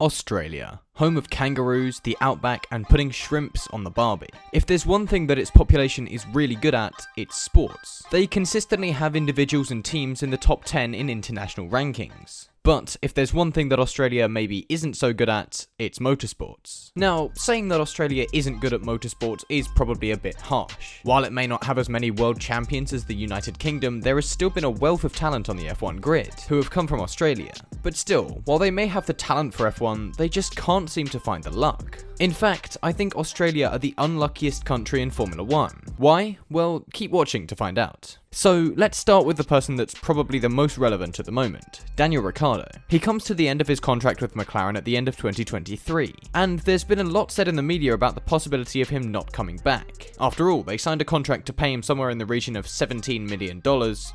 Australia, home of kangaroos, the outback, and putting shrimps on the barbie. If there's one thing that its population is really good at, it's sports. They consistently have individuals and teams in the top 10 in international rankings. But if there's one thing that Australia maybe isn't so good at, it's motorsports. Now, saying that Australia isn't good at motorsports is probably a bit harsh. While it may not have as many world champions as the United Kingdom, there has still been a wealth of talent on the F1 grid, who have come from Australia. But still, while they may have the talent for F1, they just can't seem to find the luck. In fact, I think Australia are the unluckiest country in Formula 1. Why? Well, keep watching to find out. So let's start with the person that's probably the most relevant at the moment, Daniel Ricciardo. He comes to the end of his contract with McLaren at the end of 2023, and there's been a lot said in the media about the possibility of him not coming back. After all, they signed a contract to pay him somewhere in the region of $17 million,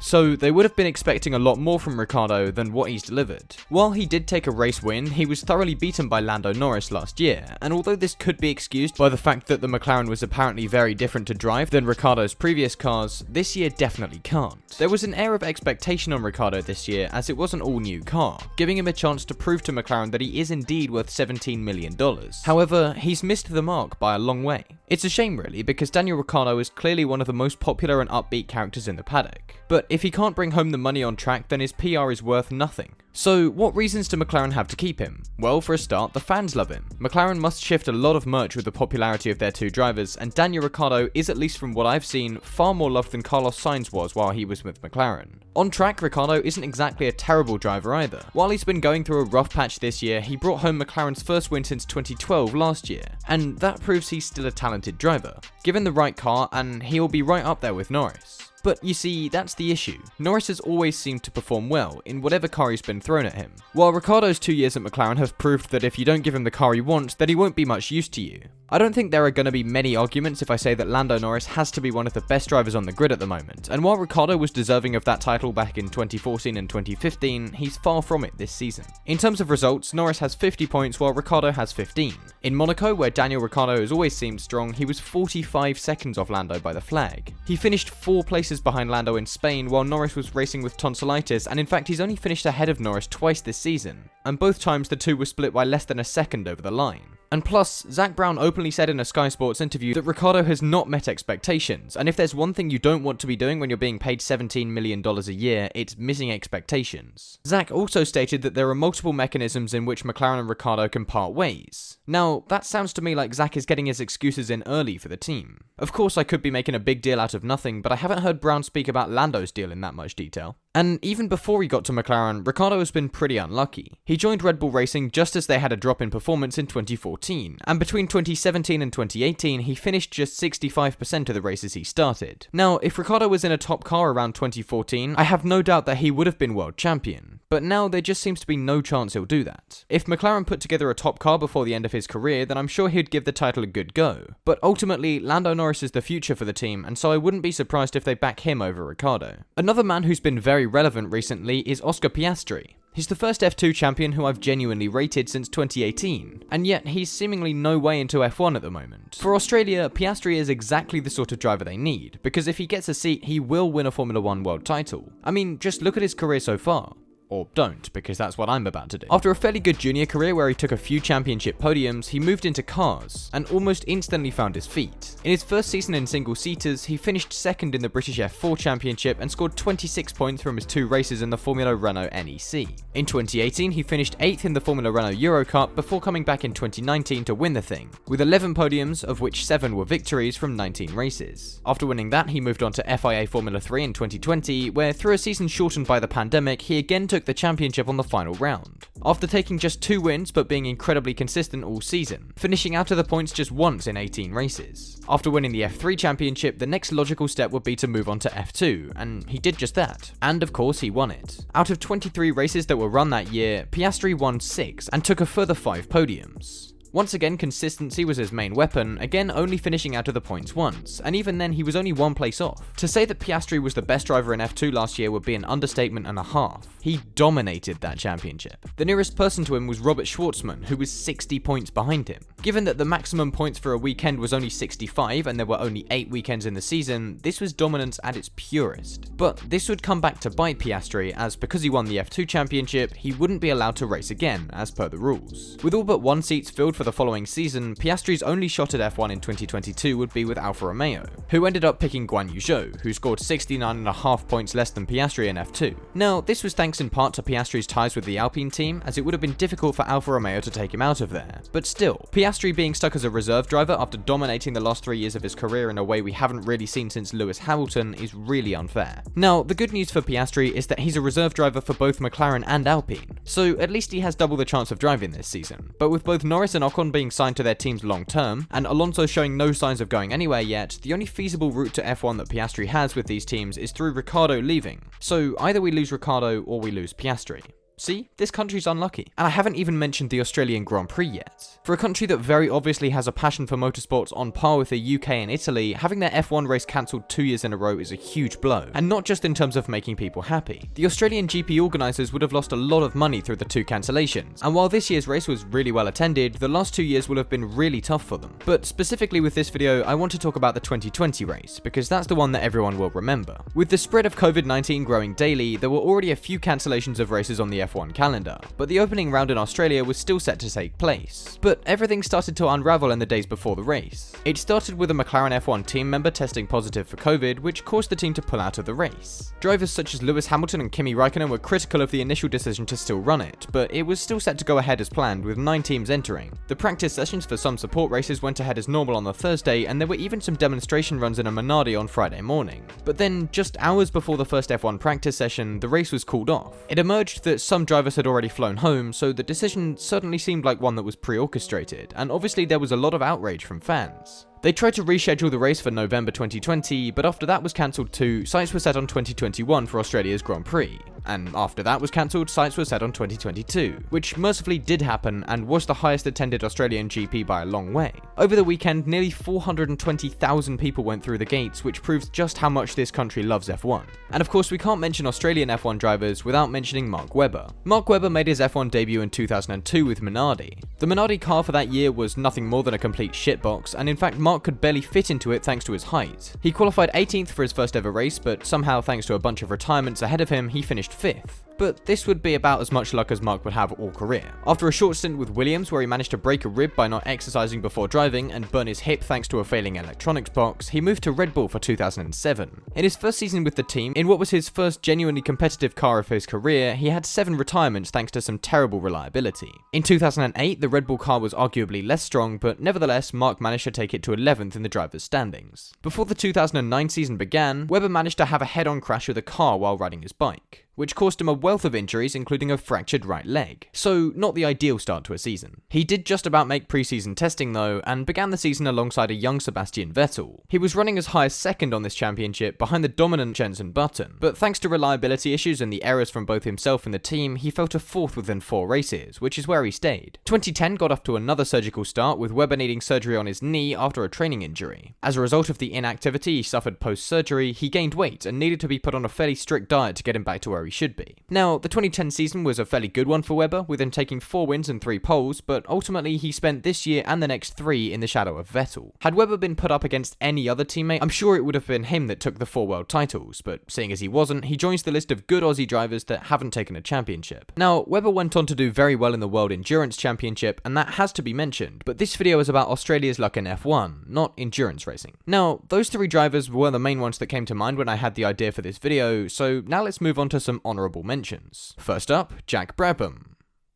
so they would have been expecting a lot more from Ricciardo than what he's delivered. While he did take a race win, he was thoroughly beaten by Lando Norris last year, and although this could be excused by the fact that the McLaren was apparently very different to drive than Ricciardo's previous cars, this year definitely can't. There was an air of expectation on Ricciardo this year as it was an all-new car, giving him a chance to prove to McLaren that he is indeed worth $17 million. However, he's missed the mark by a long way. It's a shame really, because Daniel Ricciardo is clearly one of the most popular and upbeat characters in the paddock. But if he can't bring home the money on track, then his PR is worth nothing. So what reasons do McLaren have to keep him? Well, for a start, the fans love him. McLaren must shift a lot of merch with the popularity of their two drivers, and Daniel Ricciardo is, at least from what I've seen, far more loved than Carlos Sainz was while he was with McLaren. On track, Ricciardo isn't exactly a terrible driver either. While he's been going through a rough patch this year, he brought home McLaren's first win since 2012 last year, and that proves he's still a talented driver. Given the right car, and he'll be right up there with Norris. But you see, that's the issue. Norris has always seemed to perform well in whatever car he's been thrown at him, while Ricciardo's 2 years at McLaren have proved that if you don't give him the car he wants, then he won't be much use to you. I don't think there are going to be many arguments if I say that Lando Norris has to be one of the best drivers on the grid at the moment, and while Ricciardo was deserving of that title back in 2014 and 2015, he's far from it this season. In terms of results, Norris has 50 points while Ricciardo has 15. In Monaco, where Daniel Ricciardo has always seemed strong, he was 45 seconds off Lando by the flag. He finished 4 places behind Lando in Spain while Norris was racing with tonsillitis, and in fact he's only finished ahead of Norris twice this season, and both times the two were split by less than a second over the line. And plus, Zach Brown openly said in a Sky Sports interview that Ricciardo has not met expectations, and if there's one thing you don't want to be doing when you're being paid $17 million a year, it's missing expectations. Zach also stated that there are multiple mechanisms in which McLaren and Ricciardo can part ways. Now, that sounds to me like Zach is getting his excuses in early for the team. Of course, I could be making a big deal out of nothing, but I haven't heard Brown speak about Lando's deal in that much detail. And even before he got to McLaren, Ricciardo has been pretty unlucky. He joined Red Bull Racing just as they had a drop in performance in 2014, and between 2017 and 2018 he finished just 65% of the races he started. Now, if Ricciardo was in a top car around 2014, I have no doubt that he would have been world champion. But now there just seems to be no chance he'll do that. If McLaren put together a top car before the end of his career, then I'm sure he'd give the title a good go. But ultimately, Lando Norris is the future for the team, and so I wouldn't be surprised if they back him over Ricciardo. Another man who's been very relevant recently is Oscar Piastri. He's the first F2 champion who I've genuinely rated since 2018, and yet he's seemingly no way into F1 at the moment. For Australia, Piastri is exactly the sort of driver they need, because if he gets a seat, he will win a Formula 1 world title. I mean, just look at his career so far. Or don't, because that's what I'm about to do. After a fairly good junior career where he took a few championship podiums, he moved into cars, and almost instantly found his feet. In his first season in single-seaters, he finished second in the British F4 Championship and scored 26 points from his 2 races in the Formula Renault NEC. In 2018, he finished 8th in the Formula Renault Euro Cup before coming back in 2019 to win the thing, with 11 podiums, of which 7 were victories from 19 races. After winning that, he moved on to FIA Formula 3 in 2020, where through a season shortened by the pandemic, he again took the championship on the final round, after taking just 2 wins but being incredibly consistent all season, finishing out of the points just once in 18 races. After winning the F3 championship, the next logical step would be to move on to F2, and he did just that. And of course, he won it. Out of 23 races that were run that year, Piastri won 6 and took a further 5 podiums. Once again, consistency was his main weapon, again only finishing out of the points once, and even then he was only 1 place off. To say that Piastri was the best driver in F2 last year would be an understatement and a half. He dominated that championship. The nearest person to him was Robert Schwartzman, who was 60 points behind him. Given that the maximum points for a weekend was only 65 and there were only 8 weekends in the season, this was dominance at its purest. But this would come back to bite Piastri, as because he won the F2 championship, he wouldn't be allowed to race again, as per the rules. With all but 1 seats filled for the following season, Piastri's only shot at F1 in 2022 would be with Alfa Romeo, who ended up picking Guan Yu Zhou, who scored 69.5 points less than Piastri in F2. Now, this was thanks in part to Piastri's ties with the Alpine team, as it would have been difficult for Alfa Romeo to take him out of there. But still, Piastri being stuck as a reserve driver after dominating the last 3 years of his career in a way we haven't really seen since Lewis Hamilton is really unfair. Now, the good news for Piastri is that he's a reserve driver for both McLaren and Alpine, so at least he has double the chance of driving this season. But with both Norris and Ocon being signed to their teams long term, and Alonso showing no signs of going anywhere yet, the only feasible route to F1 that Piastri has with these teams is through Ricciardo leaving. So either we lose Ricciardo or we lose Piastri. See, this country's unlucky. And I haven't even mentioned the Australian Grand Prix yet. For a country that very obviously has a passion for motorsports on par with the UK and Italy, having their F1 race cancelled 2 years in a row is a huge blow, and not just in terms of making people happy. The Australian GP organisers would have lost a lot of money through the 2 cancellations, and while this year's race was really well attended, the last 2 years will have been really tough for them. But specifically with this video, I want to talk about the 2020 race, because that's the one that everyone will remember. With the spread of COVID-19 growing daily, there were already a few cancellations of races on the F1 calendar, but the opening round in Australia was still set to take place. But everything started to unravel in the days before the race. It started with a McLaren F1 team member testing positive for COVID, which caused the team to pull out of the race. Drivers such as Lewis Hamilton and Kimi Raikkonen were critical of the initial decision to still run it, but it was still set to go ahead as planned with 9 teams entering. The practice sessions for some support races went ahead as normal on the Thursday, and there were even some demonstration runs in a Minardi on Friday morning. But then, just hours before the first F1 practice session, the race was called off. It emerged that some drivers had already flown home, so the decision certainly seemed like one that was pre-orchestrated, and obviously there was a lot of outrage from fans. They tried to reschedule the race for November 2020, but after that was cancelled too, sights were set on 2021 for Australia's Grand Prix. And after that was cancelled, sights were set on 2022, which mercifully did happen and was the highest attended Australian GP by a long way. Over the weekend, nearly 420,000 people went through the gates, which proves just how much this country loves F1. And of course, we can't mention Australian F1 drivers without mentioning Mark Webber. Mark Webber made his F1 debut in 2002 with Minardi. The Minardi car for that year was nothing more than a complete shitbox, and in fact Mark could barely fit into it thanks to his height. He qualified 18th for his first ever race, but somehow thanks to a bunch of retirements ahead of him, he finished 5th. But this would be about as much luck as Mark would have all career. After a short stint with Williams where he managed to break a rib by not exercising before driving and burn his hip thanks to a failing electronics box, he moved to Red Bull for 2007. In his first season with the team, in what was his first genuinely competitive car of his career, he had 7 retirements thanks to some terrible reliability. In 2008, the Red Bull car was arguably less strong, but nevertheless, Mark managed to take it to 11th in the drivers' standings. Before the 2009 season began, Webber managed to have a head-on crash with a car while riding his bike, which caused him a wealth of injuries, including a fractured right leg. So, not the ideal start to a season. He did just about make pre-season testing though, and began the season alongside a young Sebastian Vettel. He was running as high as 2nd on this championship, behind the dominant Jenson Button, but thanks to reliability issues and the errors from both himself and the team, he fell to 4th within 4 races, which is where he stayed. 2010 got off to another surgical start, with Webber needing surgery on his knee after a training injury. As a result of the inactivity he suffered post-surgery, he gained weight and needed to be put on a fairly strict diet to get him back to where he should be. Now, the 2010 season was a fairly good one for Webber, with him taking 4 wins and 3 poles, but ultimately he spent this year and the next 3 in the shadow of Vettel. Had Webber been put up against any other teammate, I'm sure it would have been him that took the 4 world titles, but seeing as he wasn't, he joins the list of good Aussie drivers that haven't taken a championship. Now, Webber went on to do very well in the World Endurance Championship, and that has to be mentioned, but this video is about Australia's luck in F1, not endurance racing. Now, those 3 drivers were the main ones that came to mind when I had the idea for this video, so now let's move on to some honourable mentions. First up, Jack Brabham.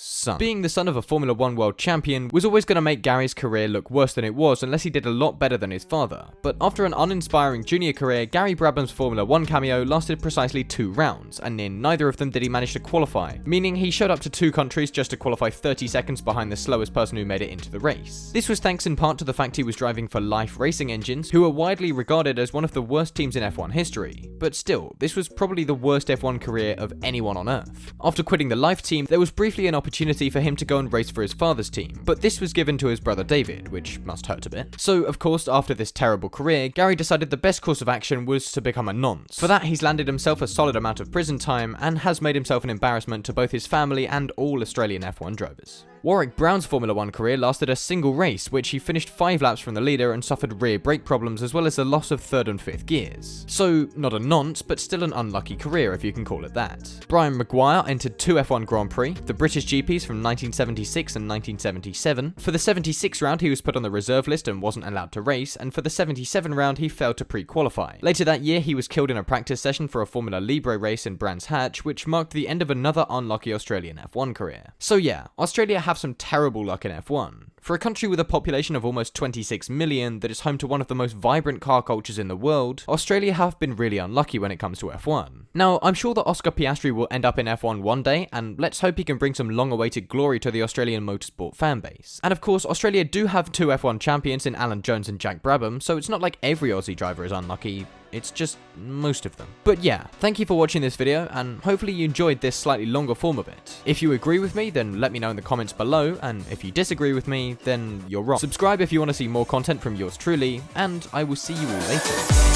Son. Being the son of a Formula 1 world champion was always going to make Gary's career look worse than it was unless he did a lot better than his father. But after an uninspiring junior career, Gary Brabham's Formula 1 cameo lasted precisely 2 rounds, and in neither of them did he manage to qualify, meaning he showed up to 2 countries just to qualify 30 seconds behind the slowest person who made it into the race. This was thanks in part to the fact he was driving for Life Racing Engines, who are widely regarded as one of the worst teams in F1 history. But still, this was probably the worst F1 career of anyone on Earth. After quitting the Life team, there was briefly an opportunity for him to go and race for his father's team, but this was given to his brother David, which must hurt a bit. So, of course, after this terrible career, Gary decided the best course of action was to become a nonce. For that, he's landed himself a solid amount of prison time, and has made himself an embarrassment to both his family and all Australian F1 drivers. Warwick Brown's Formula 1 career lasted a single race, which he finished 5 laps from the leader and suffered rear brake problems as well as the loss of 3rd and 5th gears. So, not a nonce, but still an unlucky career if you can call it that. Brian Maguire entered 2 F1 Grand Prix, the British GPs from 1976 and 1977. For the 76 round he was put on the reserve list and wasn't allowed to race, and for the 77 round he failed to pre-qualify. Later that year he was killed in a practice session for a Formula Libre race in Brands Hatch, which marked the end of another unlucky Australian F1 career. So yeah, Australia have some terrible luck in F1. For a country with a population of almost 26 million that is home to one of the most vibrant car cultures in the world, Australia have been really unlucky when it comes to F1. Now, I'm sure that Oscar Piastri will end up in F1 one day, and let's hope he can bring some long-awaited glory to the Australian motorsport fanbase. And of course, Australia do have 2 F1 champions in Alan Jones and Jack Brabham, so it's not like every Aussie driver is unlucky. It's just most of them. But yeah, thank you for watching this video, and hopefully you enjoyed this slightly longer form of it. If you agree with me, then let me know in the comments below, and if you disagree with me, then you're wrong. Subscribe if you want to see more content from yours truly, and I will see you all later.